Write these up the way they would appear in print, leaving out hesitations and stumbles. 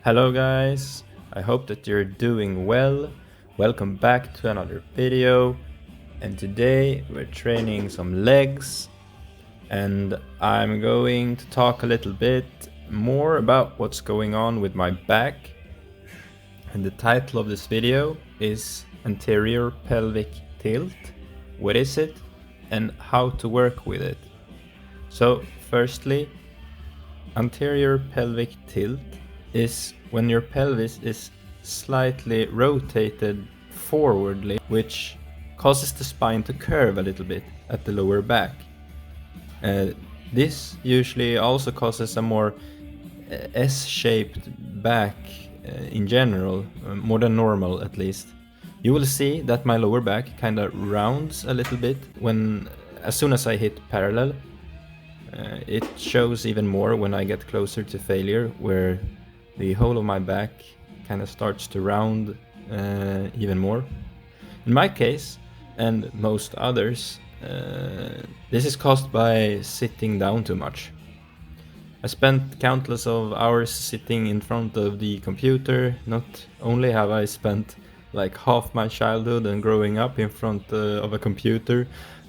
Hello guys, I hope that you're doing well. Welcome back to another video, and today we're training some legs, and I'm going to talk a little bit more about what's going on with my back. And the title of this video is Anterior Pelvic Tilt. What is it and how to work with it? So firstly, anterior pelvic tilt is when your pelvis is slightly rotated forwardly, which causes the spine to curve a little bit at the lower back. This usually also causes a more S-shaped back in general, more than normal at least. You will see that my lower back kind of rounds a little bit as soon as I hit parallel. It shows even more when I get closer to failure, where the whole of my back kind of starts to round even more. In my case, and most others, this is caused by sitting down too much. I spent countless of hours sitting in front of the computer. Not only have I spent like half my childhood and growing up in front of a computer,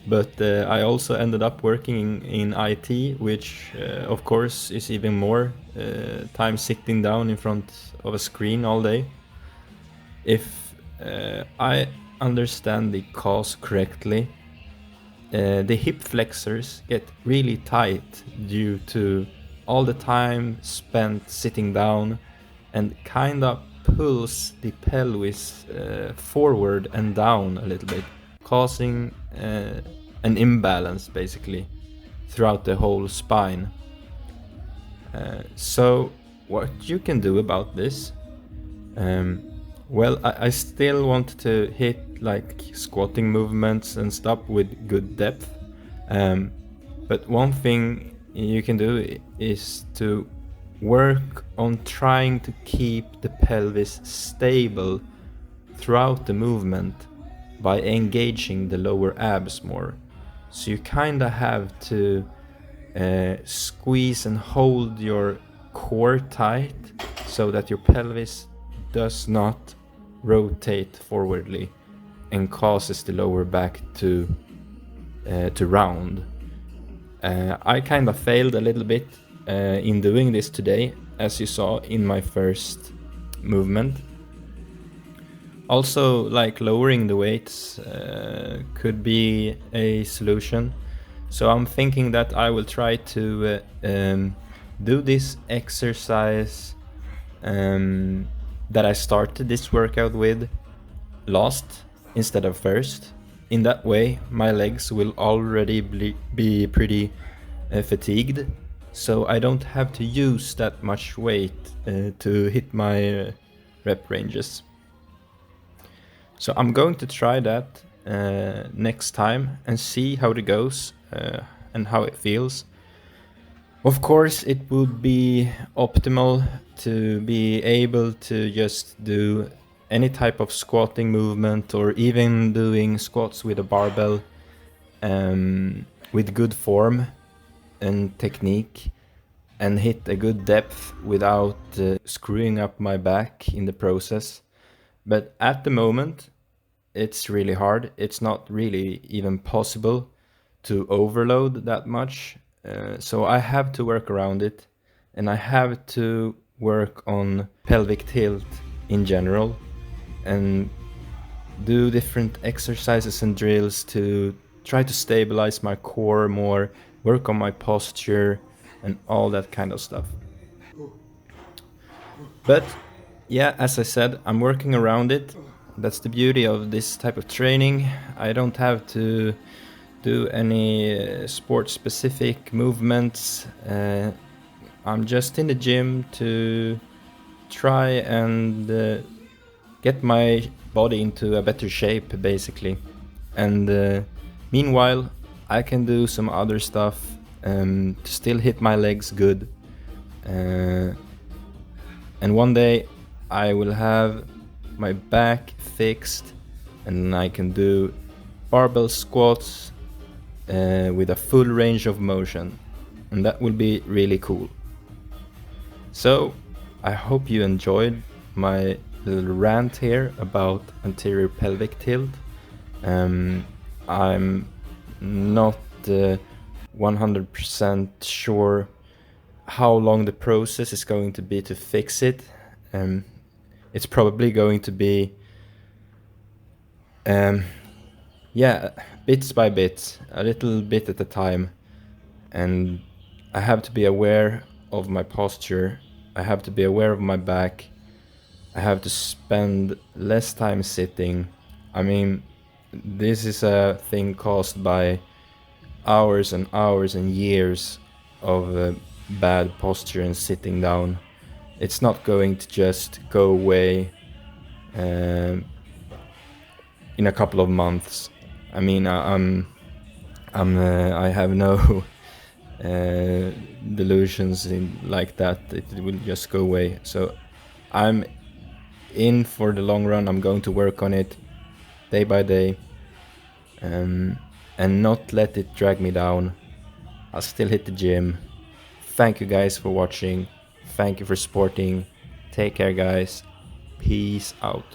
but I also ended up working in IT, which of course is even more time sitting down in front of a screen all day. If I understand the cause correctly, the hip flexors get really tight due to all the time spent sitting down, and kind of pulls the pelvis forward and down a little bit, causing an imbalance basically throughout the whole spine. So what you can do about this, well, I still want to hit like squatting movements and stuff with good depth, but one thing you can do is to work on trying to keep the pelvis stable throughout the movement by engaging the lower abs more. So you kind of have to squeeze and hold your core tight so that your pelvis does not rotate forwardly and causes the lower back to round. I kind of failed a little bit in doing this today, as you saw in my first movement. Also, like lowering the weights could be a solution. So I'm thinking that I will try to do this exercise that I started this workout with last instead of first. In that way, my legs will already be pretty fatigued, so I don't have to use that much weight to hit my rep ranges. So I'm going to try that next time and see how it goes and how it feels. Of course, it would be optimal to be able to just do any type of squatting movement, or even doing squats with a barbell with good form and technique, and hit a good depth without screwing up my back in the process. But at the moment, it's really hard. It's not really even possible to overload that much. So I have to work around it, and I have to work on pelvic tilt in general and do different exercises and drills to try to stabilize my core more, work on my posture and all that kind of stuff. But yeah, as I said, I'm working around it. That's the beauty of this type of training. I don't have to do any sport-specific movements. I'm just in the gym to try and get my body into a better shape, basically. And meanwhile, I can do some other stuff to still hit my legs good. And one day I will have my back fixed, and I can do barbell squats with a full range of motion, and that will be really cool. So I hope you enjoyed my little rant here about anterior pelvic tilt. I'm not 100% sure how long the process is going to be to fix it. It's probably going to be, bits by bits, a little bit at a time. And I have to be aware of my posture. I have to be aware of my back. I have to spend less time sitting. I mean, this is a thing caused by hours and hours and years of bad posture and sitting down. It's not going to just go away in a couple of months. I mean, I have no delusions like that. It will just go away. So I'm in for the long run. I'm going to work on it day by day, and not let it drag me down. I'll still hit the gym. Thank you guys for watching. Thank you for supporting. Take care, guys. Peace out.